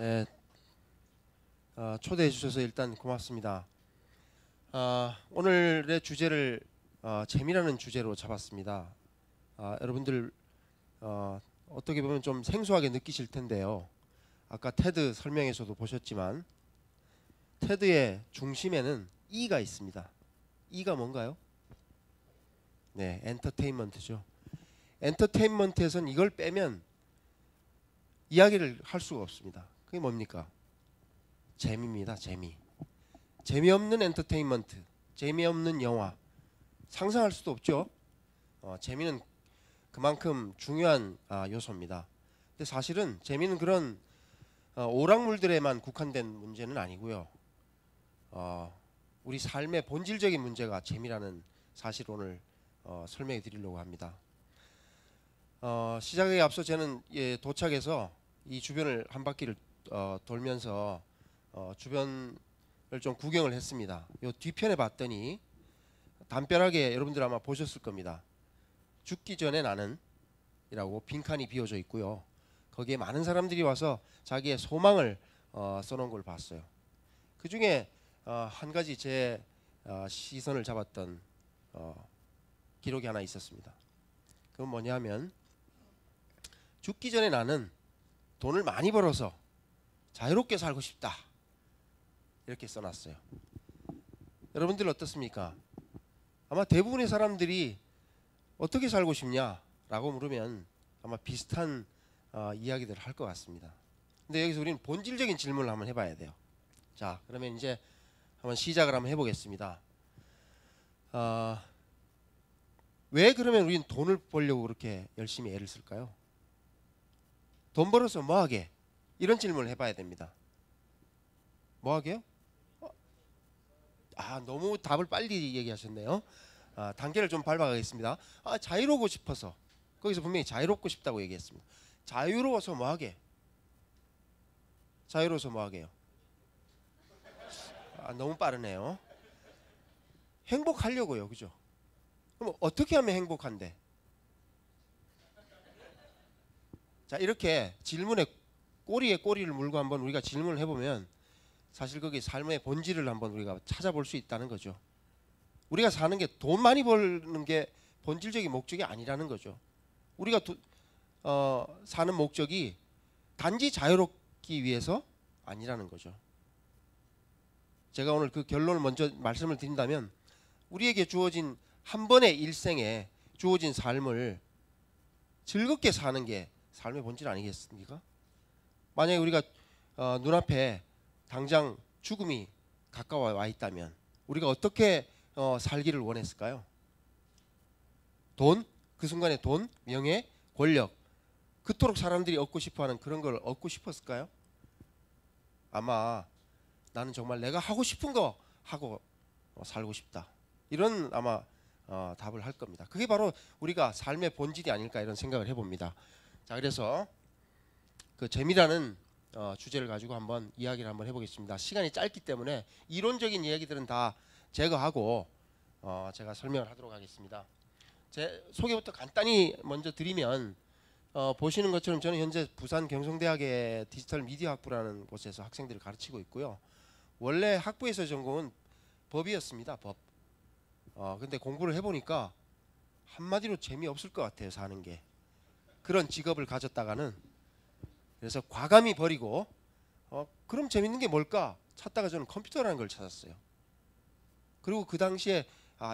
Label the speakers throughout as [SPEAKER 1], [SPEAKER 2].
[SPEAKER 1] 네, 초대해 주셔서 일단 고맙습니다. 오늘의 주제를 재미라는 주제로 잡았습니다. 여러분들 어떻게 보면 좀 생소하게 느끼실 텐데요. 아까 테드 설명에서도 보셨지만 테드의 중심에는 E가 있습니다. E가 뭔가요? 네, 엔터테인먼트죠. 엔터테인먼트에선 이걸 빼면 이야기를 할 수가 없습니다. 그게 뭡니까? 재미입니다. 재미. 재미없는 엔터테인먼트, 재미없는 영화 상상할 수도 없죠. 재미는 그만큼 중요한 요소입니다. 근데 사실은 재미는 그런 오락물들에만 국한된 문제는 아니고요. 우리 삶의 본질적인 문제가 재미라는 사실 오늘 설명해 드리려고 합니다. 시작에 앞서 저는 도착해서 이 주변을 한 바퀴를 돌면서 주변을 좀 구경을 했습니다. 요 뒤편에 봤더니 담벼락에 여러분들 아마 보셨을 겁니다. 죽기 전에 나는 이라고 빈칸이 비어져 있고요. 거기에 많은 사람들이 와서 자기의 소망을 써놓은 걸 봤어요. 그 중에 한 가지 제 시선을 잡았던 기록이 하나 있었습니다. 그건 뭐냐면 죽기 전에 나는 돈을 많이 벌어서 자유롭게 살고 싶다 이렇게 써놨어요. 여러분들 어떻습니까? 아마 대부분의 사람들이 어떻게 살고 싶냐라고 물으면 아마 비슷한 이야기들을 할 것 같습니다. 근데 여기서 우리는 본질적인 질문을 한번 해봐야 돼요. 자, 그러면 이제 한번 시작을 한번 해보겠습니다. 왜 그러면 우리는 돈을 벌려고 그렇게 열심히 애를 쓸까요? 돈 벌어서 뭐하게? 이런 질문을 해봐야 됩니다. 뭐하게요? 너무 답을 빨리 얘기하셨네요. 단계를 좀 밟아가겠습니다. 자유로우고 싶어서. 거기서 분명히 자유롭고 싶다고 얘기했습니다. 자유로워서 뭐하게? 자유로워서 뭐하게요? 너무 빠르네요. 행복하려고요. 그죠? 그럼 어떻게 하면 행복한데? 자, 이렇게 질문에 꼬리에 꼬리를 물고 한번 우리가 질문을 해보면 사실 거기 삶의 본질을 한번 우리가 찾아볼 수 있다는 거죠. 우리가 사는 게 돈 많이 버는 게 본질적인 목적이 아니라는 거죠. 우리가 사는 목적이 단지 자유롭기 위해서 아니라는 거죠. 제가 오늘 그 결론을 먼저 말씀을 드린다면 우리에게 주어진 한 번의 일생에 주어진 삶을 즐겁게 사는 게 삶의 본질 아니겠습니까? 만약에 우리가 눈앞에 당장 죽음이 가까워 와 있다면 우리가 어떻게 살기를 원했을까요? 돈, 그 순간에 돈, 명예, 권력, 그토록 사람들이 얻고 싶어하는 그런 걸 얻고 싶었을까요? 아마 나는 정말 내가 하고 싶은 거 하고 살고 싶다. 이런 아마 답을 할 겁니다. 그게 바로 우리가 삶의 본질이 아닐까 이런 생각을 해봅니다. 자, 그래서 그 재미라는 주제를 가지고 한번 이야기를 한번 해보겠습니다. 시간이 짧기 때문에 이론적인 이야기들은 다 제거하고 제가 설명을 하도록 하겠습니다. 제 소개부터 간단히 먼저 드리면 보시는 것처럼 저는 현재 부산 경성대학의 디지털 미디어 학부라는 곳에서 학생들을 가르치고 있고요. 원래 학부에서 전공은 법이었습니다. 법. 근데 공부를 해보니까 한마디로 재미없을 것 같아요. 사는 게. 그런 직업을 가졌다가는 그래서 과감히 버리고 그럼 재밌는 게 뭘까 찾다가 저는 컴퓨터라는 걸 찾았어요. 그리고 그 당시에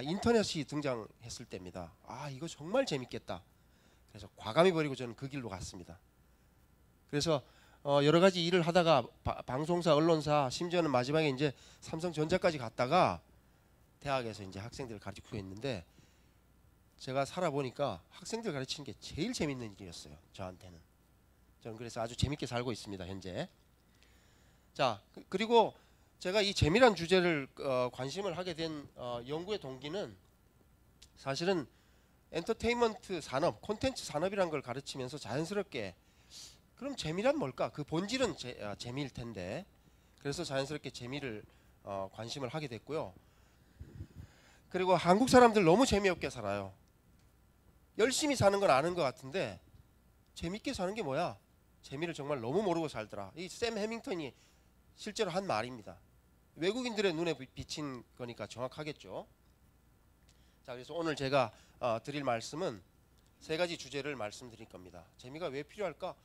[SPEAKER 1] 인터넷이 등장했을 때입니다. 이거 정말 재밌겠다. 그래서 과감히 버리고 저는 그 길로 갔습니다. 그래서 여러 가지 일을 하다가 방송사, 언론사, 심지어는 마지막에 이제 삼성전자까지 갔다가 대학에서 이제 학생들을 가르치고 있는데 제가 살아보니까 학생들 가르치는 게 제일 재밌는 일이었어요. 저한테는. 저는 그래서 아주 재밌게 살고 있습니다. 현재. 자, 그리고 제가 이 재미란 주제를 관심을 하게 된 연구의 동기는 사실은 엔터테인먼트 산업, 콘텐츠 산업이라는 걸 가르치면서 자연스럽게 그럼 재미란 뭘까? 그 본질은 재미일 텐데 그래서 자연스럽게 재미를 관심을 하게 됐고요. 그리고 한국 사람들 너무 재미없게 살아요. 열심히 사는 건 아는 것 같은데 재밌게 사는 게 뭐야? 재미를 정말 너무 모르고 살더라. 이 샘 해밍턴이 실제로 한 말입니다. 외국인들의 눈에 비친 거니까 정확하겠죠. 자, 그래서 오늘 제가 드릴 말씀은 세 가지 주제를 말씀드릴 겁니다. 재미가 왜 필요할까?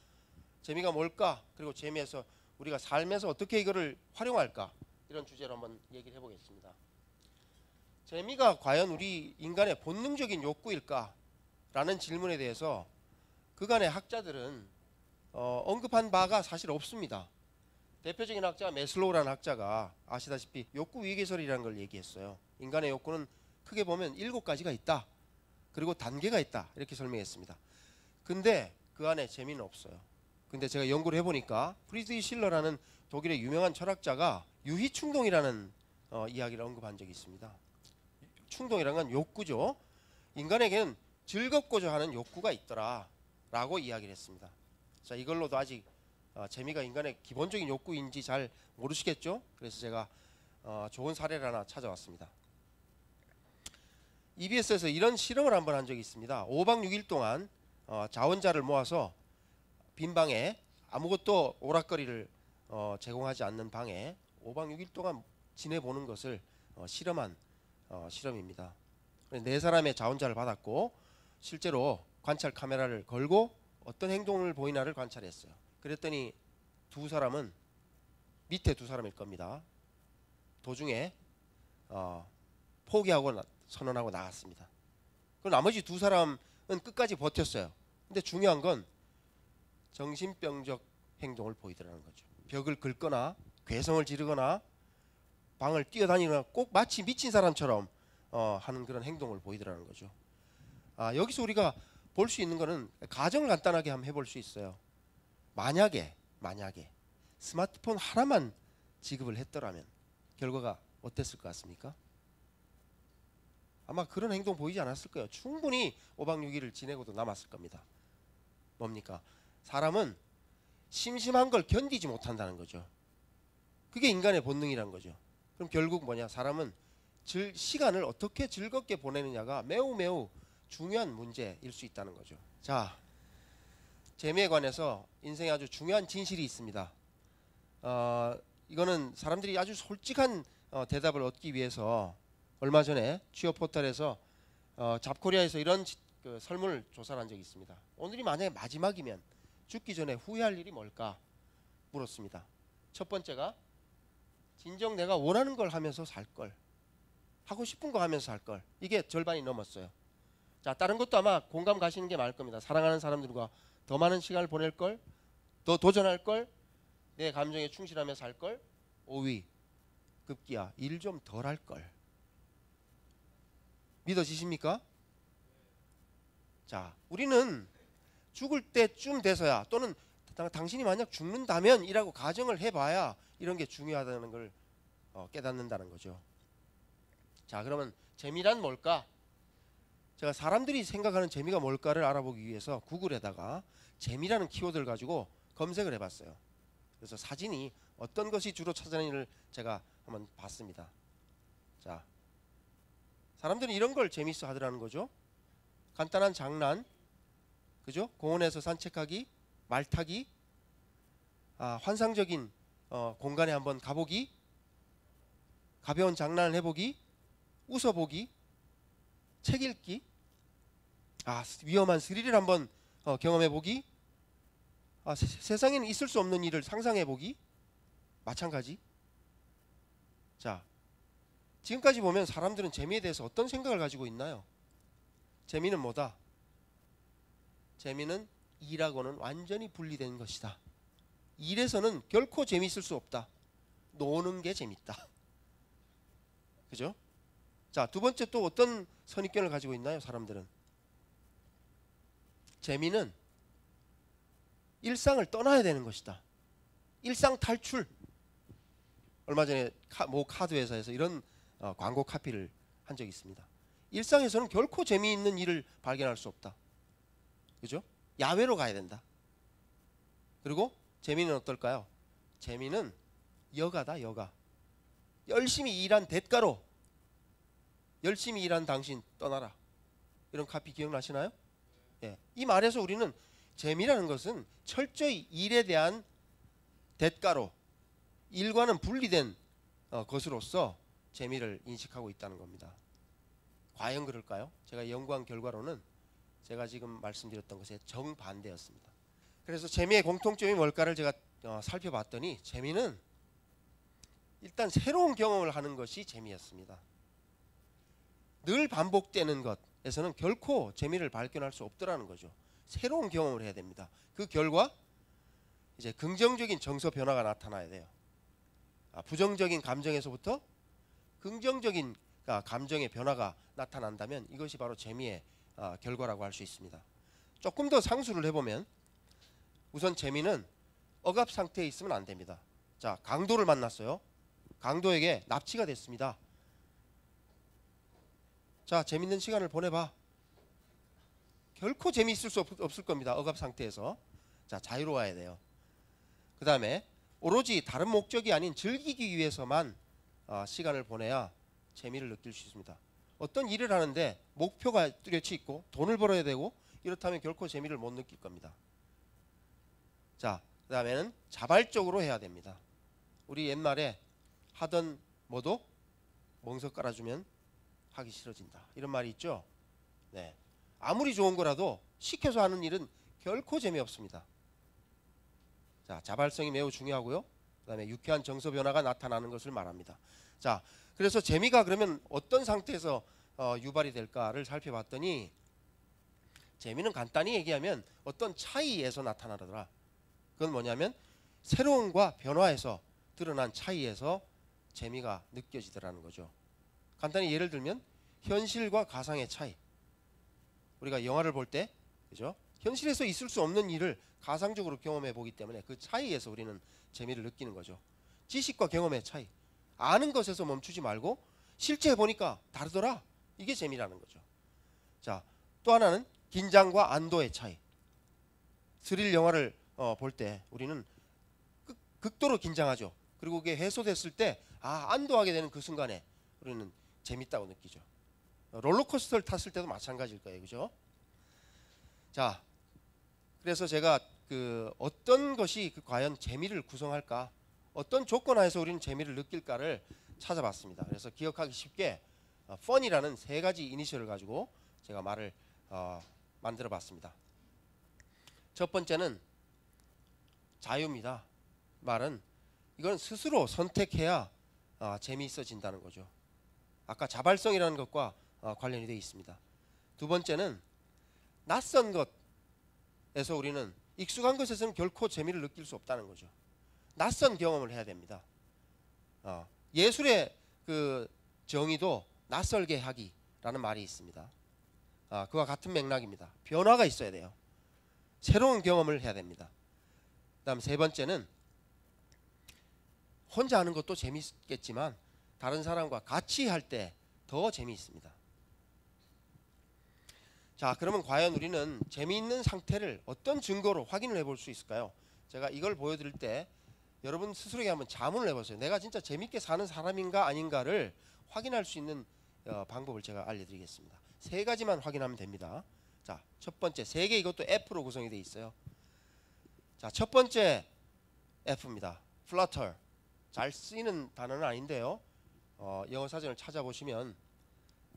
[SPEAKER 1] 재미가 뭘까? 그리고 재미에서 우리가 삶에서 어떻게 이거를 활용할까? 이런 주제로 한번 얘기를 해보겠습니다. 재미가 과연 우리 인간의 본능적인 욕구일까? 라는 질문에 대해서 그간의 학자들은 언급한 바가 사실 없습니다. 대표적인 학자 메슬로우라는 학자가 아시다시피 욕구 위계설이라는 걸 얘기했어요. 인간의 욕구는 크게 보면 7가지가 있다. 그리고 단계가 있다. 이렇게 설명했습니다. 근데 그 안에 재미는 없어요. 근데 제가 연구를 해보니까 프리드리히 실러라는 독일의 유명한 철학자가 유희충동이라는 이야기를 언급한 적이 있습니다. 충동이란 건 욕구죠. 인간에게는 즐겁고자 하는 욕구가 있더라 라고 이야기를 했습니다. 자, 이걸로도 아직 재미가 인간의 기본적인 욕구인지 잘 모르시겠죠? 그래서 제가 좋은 사례를 하나 찾아왔습니다. EBS에서 이런 실험을 한번 한 적이 있습니다. 5박 6일 동안 자원자를 모아서 빈 방에 아무것도 오락거리를 제공하지 않는 방에 5박 6일 동안 지내보는 것을 실험한 실험입니다. 4사람의 자원자를 받았고 실제로 관찰 카메라를 걸고 어떤 행동을 보이나를 관찰했어요. 그랬더니 2사람은 밑에 2사람일 겁니다. 도중에 포기하고 선언하고 나갔습니다. 그럼 나머지 2사람은 끝까지 버텼어요. 근데 중요한 건 정신병적 행동을 보이더라는 거죠. 벽을 긁거나 괴성을 지르거나 방을 뛰어다니거나 꼭 마치 미친 사람처럼 하는 그런 행동을 보이더라는 거죠. 여기서 우리가 볼 수 있는 거는 가정을 간단하게 한번 해볼 수 있어요. 만약에 스마트폰 하나만 지급을 했더라면 결과가 어땠을 것 같습니까? 아마 그런 행동 보이지 않았을 거예요. 충분히 5박 6일을 지내고도 남았을 겁니다. 뭡니까? 사람은 심심한 걸 견디지 못한다는 거죠. 그게 인간의 본능이란 거죠. 그럼 결국 뭐냐? 사람은 시간을 어떻게 즐겁게 보내느냐가 매우 중요한 문제일 수 있다는 거죠. 자, 재미에 관해서 인생에 아주 중요한 진실이 있습니다. 이거는 사람들이 아주 솔직한 대답을 얻기 위해서 얼마 전에 취업 포털에서 잡코리아에서 이런 설문을 조사를 한 적이 있습니다. 오늘이 만약에 마지막이면 죽기 전에 후회할 일이 뭘까 물었습니다. 첫 번째가 진정 내가 원하는 걸 하면서 살 걸, 하고 싶은 거 하면서 살 걸. 이게 절반이 넘었어요. 자, 다른 것도 아마 공감 가시는 게 많을 겁니다. 사랑하는 사람들과 더 많은 시간을 보낼 걸, 더 도전할 걸, 내 감정에 충실하며 살 걸. 5위 급기야 일 좀 덜 할 걸. 믿어지십니까? 자, 우리는 죽을 때쯤 돼서야, 또는 당신이 만약 죽는다면 이라고 가정을 해봐야 이런 게 중요하다는 걸 깨닫는다는 거죠. 자, 그러면 재미란 뭘까? 제가 사람들이 생각하는 재미가 뭘까를 알아보기 위해서 구글에다가 재미라는 키워드를 가지고 검색을 해봤어요. 그래서 사진이 어떤 것이 주로 찾아내는지를 제가 한번 봤습니다. 자, 사람들은 이런 걸 재밌어 하더라는 거죠. 간단한 장난, 그죠? 공원에서 산책하기, 말 타기, 환상적인 공간에 한번 가보기, 가벼운 장난을 해보기, 웃어보기, 책 읽기, 위험한 스릴을 한번 경험해보기, 세상에는 있을 수 없는 일을 상상해보기, 마찬가지. 자, 지금까지 보면 사람들은 재미에 대해서 어떤 생각을 가지고 있나요? 재미는 뭐다? 재미는 일하고는 완전히 분리된 것이다. 일에서는 결코 재미있을 수 없다. 노는 게 재밌다. 그죠? 자, 두 번째 또 어떤 선입견을 가지고 있나요? 사람들은 재미는 일상을 떠나야 되는 것이다. 일상 탈출. 얼마 전에 모 카드 회사에서 이런 광고 카피를 한 적이 있습니다. 일상에서는 결코 재미있는 일을 발견할 수 없다. 그죠? 야외로 가야 된다. 그리고 재미는 어떨까요? 재미는 여가다, 여가. 열심히 일한 대가로 열심히 일한 당신 떠나라. 이런 카피 기억나시나요? 예. 이 말에서 우리는 재미라는 것은 철저히 일에 대한 대가로 일과는 분리된 것으로서 재미를 인식하고 있다는 겁니다. 과연 그럴까요? 제가 연구한 결과로는 제가 지금 말씀드렸던 것에 정반대였습니다. 그래서 재미의 공통점이 뭘까를 제가 살펴봤더니 재미는 일단 새로운 경험을 하는 것이 재미였습니다. 늘 반복되는 것에서는 결코 재미를 발견할 수 없더라는 거죠. 새로운 경험을 해야 됩니다. 그 결과 이제 긍정적인 정서 변화가 나타나야 돼요. 부정적인 감정에서부터 긍정적인 감정의 변화가 나타난다면 이것이 바로 재미의 결과라고 할 수 있습니다. 조금 더 상수를 해보면 우선 재미는 억압 상태에 있으면 안 됩니다. 자, 강도를 만났어요. 강도에게 납치가 됐습니다. 자, 재밌는 시간을 보내봐. 결코 재미있을 수 없을 겁니다. 억압 상태에서. 자, 자유로워야 돼요. 그 다음에 오로지 다른 목적이 아닌 즐기기 위해서만 시간을 보내야 재미를 느낄 수 있습니다. 어떤 일을 하는데 목표가 뚜렷이 있고 돈을 벌어야 되고 이렇다면 결코 재미를 못 느낄 겁니다. 자, 그 다음에는 자발적으로 해야 됩니다. 우리 옛말에 하던 뭐도 멍석 깔아주면 하기 싫어진다, 이런 말이 있죠. 네, 아무리 좋은 거라도 시켜서 하는 일은 결코 재미없습니다. 자, 자발성이 매우 중요하고요. 그 다음에 유쾌한 정서 변화가 나타나는 것을 말합니다. 자, 그래서 재미가 그러면 어떤 상태에서 유발이 될까를 살펴봤더니 재미는 간단히 얘기하면 어떤 차이에서 나타나더라. 그건 뭐냐면 새로움과 변화에서 드러난 차이에서 재미가 느껴지더라는 거죠. 간단히 예를 들면 현실과 가상의 차이. 우리가 영화를 볼 때, 그죠? 현실에서 있을 수 없는 일을 가상적으로 경험해 보기 때문에 그 차이에서 우리는 재미를 느끼는 거죠. 지식과 경험의 차이. 아는 것에서 멈추지 말고 실제 해보니까 다르더라. 이게 재미라는 거죠. 자, 또 하나는 긴장과 안도의 차이. 스릴 영화를 볼 때 우리는 극도로 긴장하죠. 그리고 그게 해소됐을 때 안도하게 되는 그 순간에 우리는 재밌다고 느끼죠. 롤러코스터를 탔을 때도 마찬가지일 거예요. 그죠? 자, 그래서 제가 어떤 것이 과연 재미를 구성할까, 어떤 조건 하에서 우리는 재미를 느낄까를 찾아봤습니다. 그래서 기억하기 쉽게 fun이라는 세 가지 이니셜을 가지고 제가 말을 만들어 봤습니다. 첫 번째는 자유입니다. 말은 이건 스스로 선택해야 재미있어진다는 거죠. 아까 자발성이라는 것과 관련이 되어 있습니다. 두 번째는 낯선 것에서 우리는 익숙한 것에서는 결코 재미를 느낄 수 없다는 거죠. 낯선 경험을 해야 됩니다. 예술의 그 정의도 낯설게 하기라는 말이 있습니다. 그와 같은 맥락입니다. 변화가 있어야 돼요. 새로운 경험을 해야 됩니다. 그 다음 세 번째는 혼자 하는 것도 재미있겠지만 다른 사람과 같이 할 때 더 재미있습니다. 자, 그러면 과연 우리는 재미있는 상태를 어떤 증거로 확인을 해볼 수 있을까요? 제가 이걸 보여드릴 때 여러분 스스로에게 한번 자문을 해보세요. 내가 진짜 재밌게 사는 사람인가 아닌가를 확인할 수 있는 방법을 제가 알려드리겠습니다. 세 가지만 확인하면 됩니다. 자, 첫 번째, 세 개, 이것도 F로 구성이 되어 있어요. 자, 첫 번째 F입니다. flutter. 잘 쓰이는 단어는 아닌데요. 영어 사전을 찾아보시면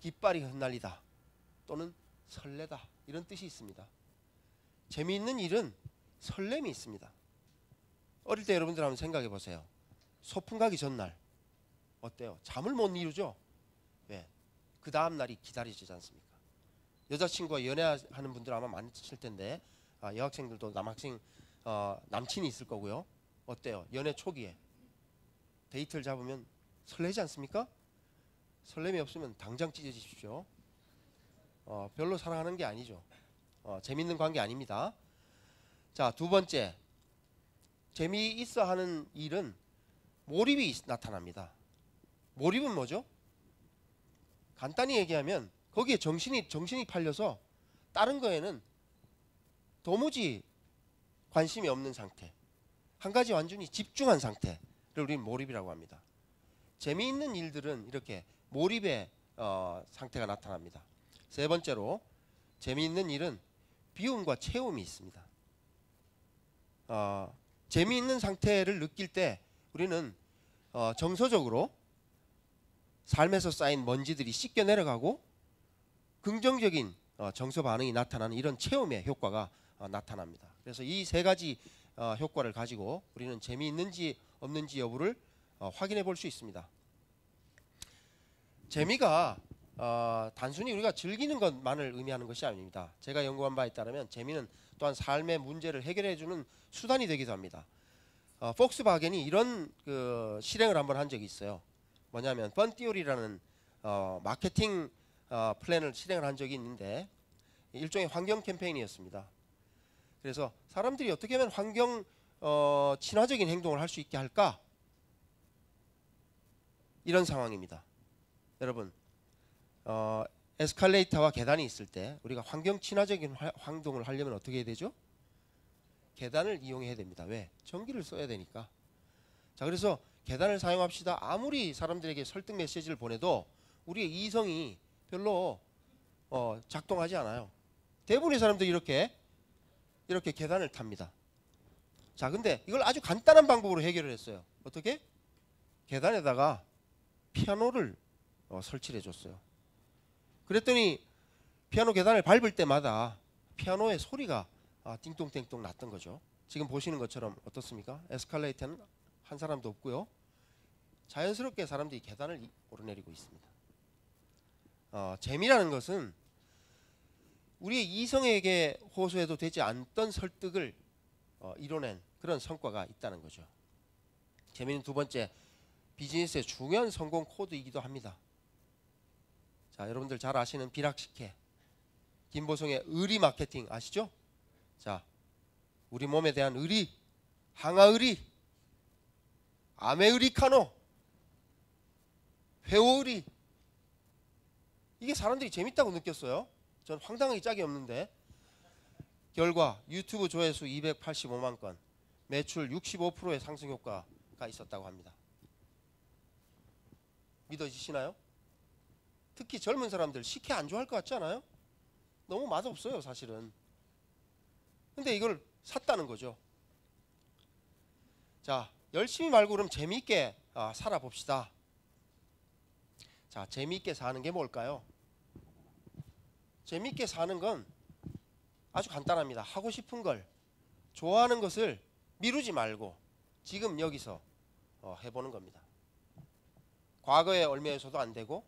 [SPEAKER 1] 깃발이 흩날리다 또는 설레다, 이런 뜻이 있습니다. 재미있는 일은 설렘이 있습니다. 어릴 때 여러분들 한번 생각해 보세요. 소풍 가기 전날 어때요? 잠을 못 이루죠? 왜? 그 다음 날이 기다려지지 않습니까? 여자친구와 연애하는 분들 아마 많으실 텐데 여학생들도 남친이 있을 거고요. 어때요? 연애 초기에 데이트를 잡으면 설레지 않습니까? 설렘이 없으면 당장 찢어지십시오. 별로 사랑하는 게 아니죠. 재밌는 관계 아닙니다. 자, 두 번째, 재미있어 하는 일은 몰입이 나타납니다. 몰입은 뭐죠? 간단히 얘기하면 거기에 정신이 팔려서 다른 거에는 도무지 관심이 없는 상태, 한 가지 완전히 집중한 상태를 우리는 몰입이라고 합니다. 재미있는 일들은 이렇게 몰입의 상태가 나타납니다. 세 번째로 재미있는 일은 비움과 채움이 있습니다. 재미있는 상태를 느낄 때 우리는 정서적으로 삶에서 쌓인 먼지들이 씻겨 내려가고 긍정적인 정서 반응이 나타나는 이런 체험의 효과가 나타납니다. 그래서 이 세 가지 효과를 가지고 우리는 재미있는지 없는지 여부를 확인해 볼 수 있습니다. 재미가 단순히 우리가 즐기는 것만을 의미하는 것이 아닙니다. 제가 연구한 바에 따르면 재미는 또한 삶의 문제를 해결해 주는 수단이 되기도 합니다. 폭스바겐이 이런 실행을 한번 한 적이 있어요. 뭐냐면 펀티오리라는 마케팅 플랜을 실행을 한 적이 있는데 일종의 환경 캠페인이었습니다. 그래서 사람들이 어떻게 하면 환경 친화적인 행동을 할 수 있게 할까? 이런 상황입니다. 여러분, 에스컬레이터와 계단이 있을 때 우리가 환경 친화적인 행동을 하려면 어떻게 해야 되죠? 계단을 이용해야 됩니다. 왜? 전기를 써야 되니까. 자, 그래서 계단을 사용합시다. 아무리 사람들에게 설득 메시지를 보내도 우리의 이성이 별로 작동하지 않아요. 대부분의 사람들이 이렇게 계단을 탑니다. 자, 근데 이걸 아주 간단한 방법으로 해결을 했어요. 어떻게? 계단에다가 피아노를 설치를 해줬어요. 그랬더니 피아노 계단을 밟을 때마다 피아노의 소리가 띵동띵동 났던 거죠. 지금 보시는 것처럼 어떻습니까? 에스컬레이터는 한 사람도 없고요. 자연스럽게 사람들이 계단을 오르내리고 있습니다. 재미라는 것은 우리의 이성에게 호소해도 되지 않던 설득을 이뤄낸 그런 성과가 있다는 거죠. 재미는 두 번째, 비즈니스의 중요한 성공 코드이기도 합니다. 자, 여러분들 잘 아시는 비락식혜, 김보성의 의리 마케팅 아시죠? 자, 우리 몸에 대한 의리, 항아의리, 아메리카노, 회오의리, 이게 사람들이 재밌다고 느꼈어요. 전 황당하기 짝이 없는데 결과 유튜브 조회수 285만 건, 매출 65%의 상승 효과가 있었다고 합니다. 믿어지시나요? 특히 젊은 사람들 식혜 안 좋아할 것 같지 않아요? 너무 맛없어요 사실은. 근데 이걸 샀다는 거죠. 자, 열심히 말고 그럼 재미있게 살아봅시다. 자, 재미있게 사는 게 뭘까요? 재미있게 사는 건 아주 간단합니다. 하고 싶은 걸, 좋아하는 것을 미루지 말고 지금 여기서 해보는 겁니다. 과거에 얽매여서도 안 되고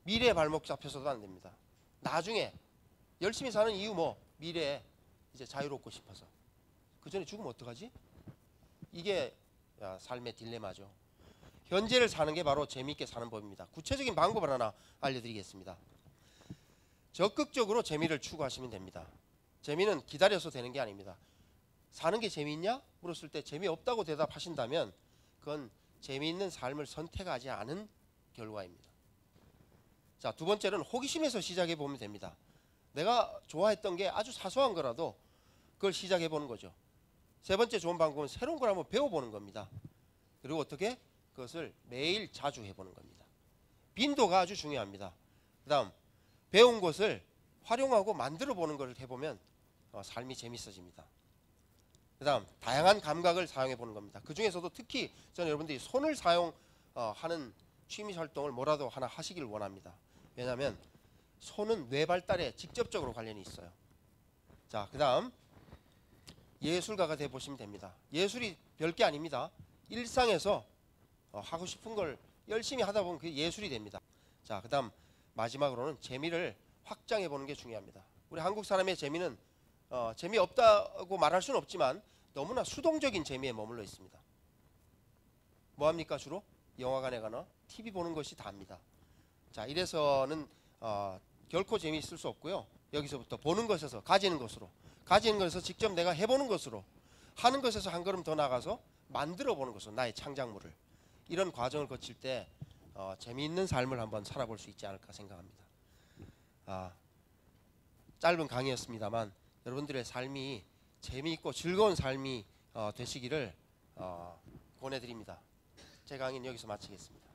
[SPEAKER 1] 미래에 발목 잡혀서도 안 됩니다. 나중에 열심히 사는 이유 미래에 이제 자유롭고 싶어서. 그 전에 죽으면 어떡하지? 이게 삶의 딜레마죠. 현재를 사는 게 바로 재미있게 사는 법입니다. 구체적인 방법을 하나 알려드리겠습니다. 적극적으로 재미를 추구하시면 됩니다. 재미는 기다려서 되는 게 아닙니다. 사는 게 재미있냐? 물었을 때 재미없다고 대답하신다면 그건 재미있는 삶을 선택하지 않은 결과입니다. 자, 두 번째는 호기심에서 시작해 보면 됩니다. 내가 좋아했던 게 아주 사소한 거라도 그걸 시작해 보는 거죠. 세 번째 좋은 방법은 새로운 걸 한번 배워보는 겁니다. 그리고 어떻게? 그것을 매일 자주 해보는 겁니다. 빈도가 아주 중요합니다. 그 다음 배운 것을 활용하고 만들어 보는 것을 해보면 삶이 재밌어집니다. 그 다음 다양한 감각을 사용해 보는 겁니다. 그 중에서도 특히 저는 여러분들이 손을 사용하는 취미 활동을 뭐라도 하나 하시길 원합니다. 왜냐하면 손은 뇌 발달에 직접적으로 관련이 있어요. 자, 그 다음 예술가가 돼 보시면 됩니다. 예술이 별게 아닙니다. 일상에서 하고 싶은 걸 열심히 하다 보면 그게 예술이 됩니다. 자, 그 다음 마지막으로는 재미를 확장해 보는 게 중요합니다. 우리 한국 사람의 재미는 재미없다고 말할 수는 없지만 너무나 수동적인 재미에 머물러 있습니다. 뭐합니까? 주로 영화관에 가나 TV 보는 것이 다입니다. 자, 이래서는 결코 재미있을 수 없고요. 여기서부터 보는 것에서 가지는 것에서 직접 내가 해보는 것으로, 하는 것에서 한 걸음 더 나가서 만들어 보는 것으로 나의 창작물을, 이런 과정을 거칠 때 재미있는 삶을 한번 살아볼 수 있지 않을까 생각합니다. 짧은 강의였습니다만 여러분들의 삶이 재미있고 즐거운 삶이 되시기를 권해드립니다. 제 강의는 여기서 마치겠습니다.